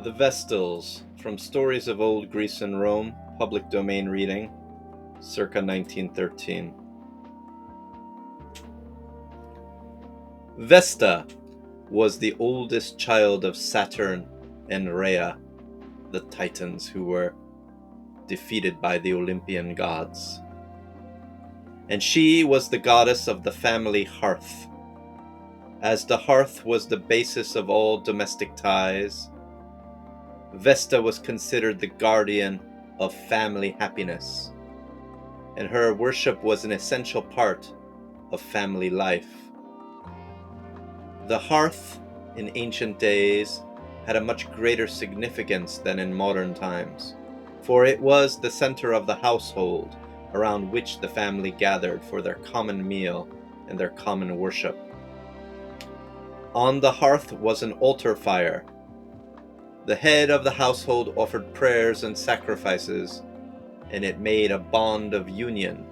The Vestals, from Stories of Old Greece and Rome, public domain reading, circa 1913. Vesta was the oldest child of Saturn and Rhea, the Titans who were defeated by the Olympian gods. And she was the goddess of the family Hearth. As the hearth was the basis of all domestic ties, Vesta was considered the guardian of family happiness, and her worship was an essential part of family life. The hearth in ancient days had a much greater significance than in modern times, for it was the center of the household around which the family gathered for their common meal and their common worship. On the hearth was an altar fire. The head of the household offered prayers and sacrifices, and it made a bond of union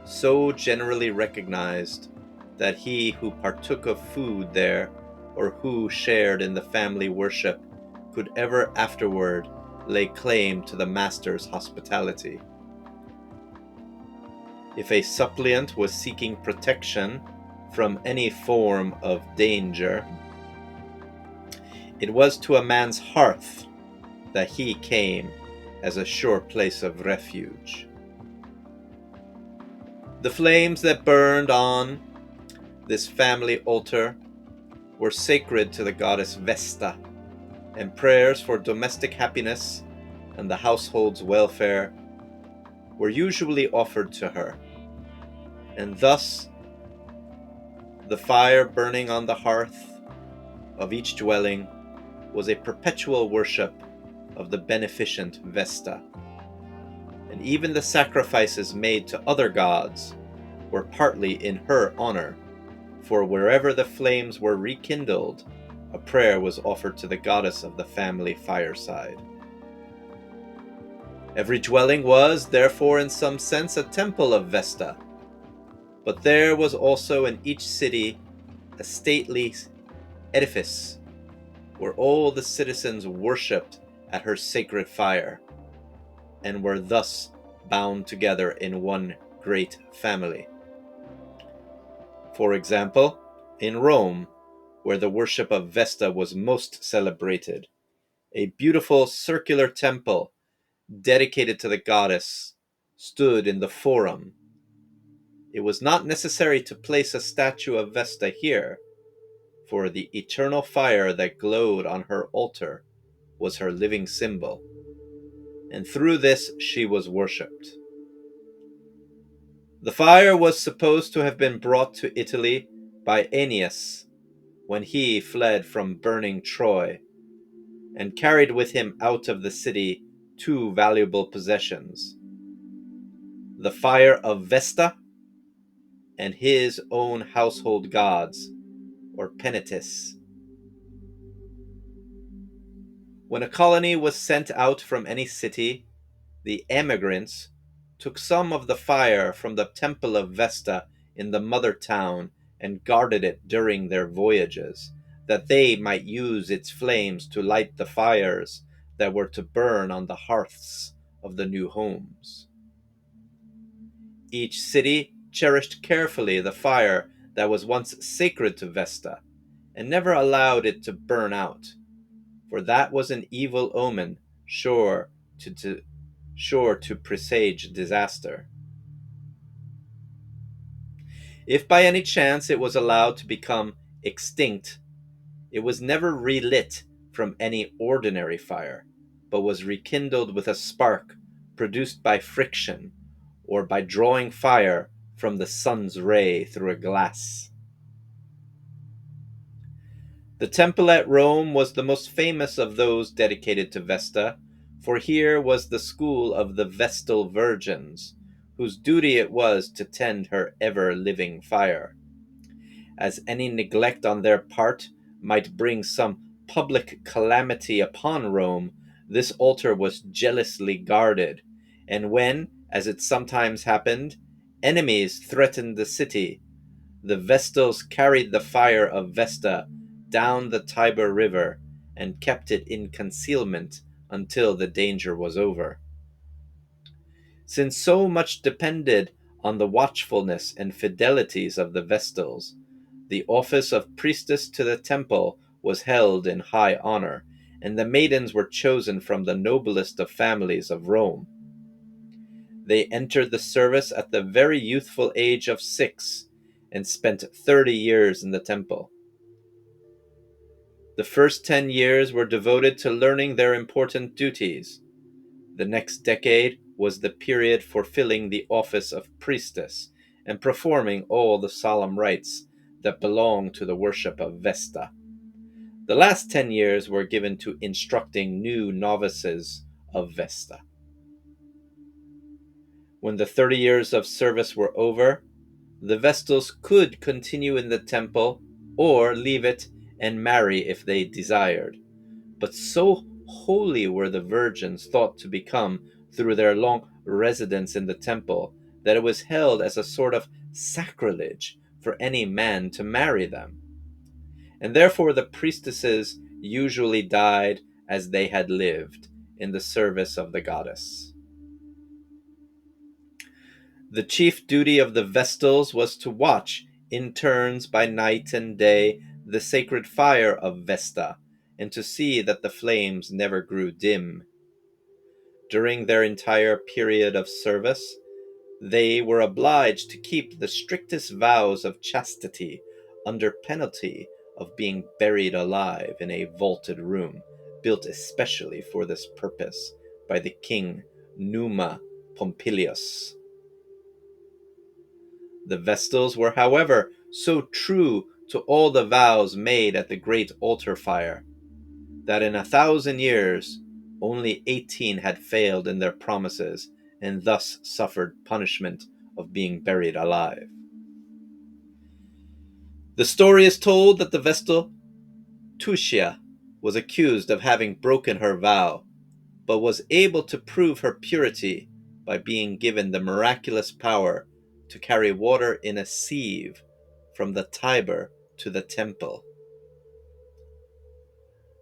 so generally recognized that he who partook of food there or who shared in the family worship could ever afterward lay claim to the master's hospitality. If a suppliant was seeking protection from any form of danger, it was to a man's hearth that he came as a sure place of refuge. The flames that burned on this family altar were sacred to the goddess Vesta, and prayers for domestic happiness and the household's welfare were usually offered to her. And thus, the fire burning on the hearth of each dwelling was a perpetual worship of the beneficent Vesta. And even the sacrifices made to other gods were partly in her honor, for wherever the flames were rekindled, a prayer was offered to the goddess of the family fireside. Every dwelling was, therefore, in some sense, a temple of Vesta, but there was also in each city a stately edifice where all the citizens worshipped at her sacred fire, and were thus bound together in one great family. For example, in Rome, where the worship of Vesta was most celebrated, a beautiful circular temple dedicated to the goddess stood in the Forum. It was not necessary to place a statue of Vesta here, for the eternal fire that glowed on her altar was her living symbol, and through this she was worshipped. The fire was supposed to have been brought to Italy by Aeneas when he fled from burning Troy, and carried with him out of the city two valuable possessions: the fire of Vesta and his own household gods, or penates. When a colony was sent out from any city, the emigrants took some of the fire from the temple of Vesta in the mother town and guarded it during their voyages, that they might use its flames to light the fires that were to burn on the hearths of the new homes. Each city cherished carefully the fire that was once sacred to Vesta, and never allowed it to burn out, for that was an evil omen, sure to presage disaster. If by any chance it was allowed to become extinct, it was never relit from any ordinary fire, but was rekindled with a spark produced by friction, or by drawing fire from the sun's ray through a glass. The temple at Rome was the most famous of those dedicated to Vesta, for here was the school of the Vestal virgins, whose duty it was to tend her ever-living fire. As any neglect on their part might bring some public calamity upon Rome, this altar was jealously guarded, and when, as it sometimes happened, enemies threatened the city, the Vestals carried the fire of Vesta down the Tiber River and kept it in concealment until the danger was over. Since so much depended on the watchfulness and fidelities of the Vestals, the office of priestess to the temple was held in high honor, and the maidens were chosen from the noblest of families of Rome. They entered the service at the very youthful age of 6 and spent 30 years in the temple. The first 10 years were devoted to learning their important duties. The next decade was the period for filling the office of priestess and performing all the solemn rites that belong to the worship of Vesta. The last 10 years were given to instructing new novices of Vesta. When the 30 years of service were over, the Vestals could continue in the temple or leave it and marry if they desired. But so holy were the virgins thought to become through their long residence in the temple that it was held as a sort of sacrilege for any man to marry them. And therefore the priestesses usually died as they had lived, in the service of the goddess. The chief duty of the Vestals was to watch, in turns by night and day, the sacred fire of Vesta, and to see that the flames never grew dim. During their entire period of service, they were obliged to keep the strictest vows of chastity, under penalty of being buried alive in a vaulted room, built especially for this purpose by the king Numa Pompilius. The Vestals were, however, so true to all the vows made at the great altar fire, that in 1,000 years only 18 had failed in their promises and thus suffered punishment of being buried alive. The story is told that the Vestal Tucia was accused of having broken her vow, but was able to prove her purity by being given the miraculous power to carry water in a sieve from the Tiber to the temple.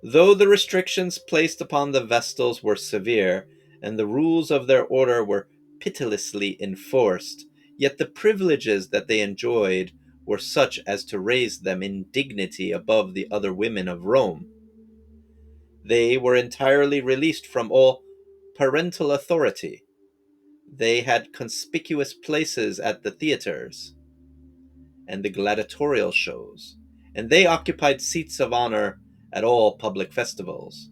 Though the restrictions placed upon the Vestals were severe, and the rules of their order were pitilessly enforced, yet the privileges that they enjoyed were such as to raise them in dignity above the other women of Rome. They were entirely released from all parental authority. They had conspicuous places at the theatres and the gladiatorial shows, and they occupied seats of honor at all public festivals.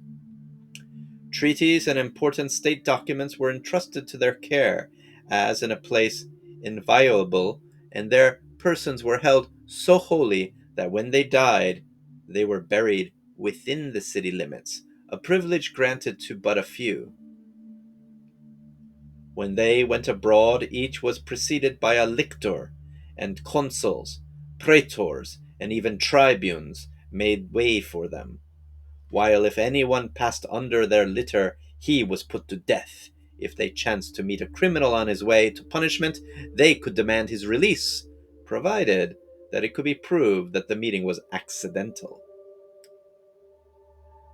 Treaties and important state documents were entrusted to their care as in a place inviolable, and their persons were held so holy that when they died, they were buried within the city limits, a privilege granted to but a few. When they went abroad, each was preceded by a lictor, and consuls, praetors, and even tribunes made way for them, while if anyone passed under their litter, he was put to death. If they chanced to meet a criminal on his way to punishment, they could demand his release, provided that it could be proved that the meeting was accidental.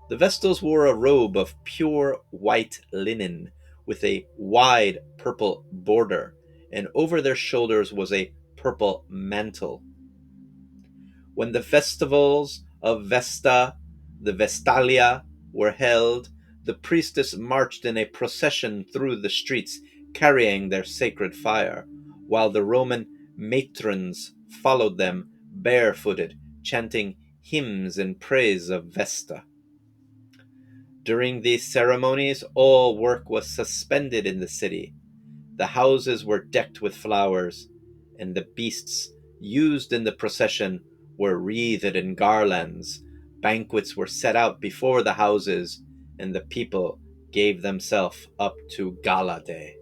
The Vestals wore a robe of pure white linen, with a wide purple border, and over their shoulders was a purple mantle. When the festivals of Vesta, the Vestalia, were held, the priestess marched in a procession through the streets, carrying their sacred fire, while the Roman matrons followed them barefooted, chanting hymns in praise of Vesta. During these ceremonies, all work was suspended in the city. The houses were decked with flowers, and the beasts used in the procession were wreathed in garlands. Banquets were set out before the houses, and the people gave themselves up to gala day.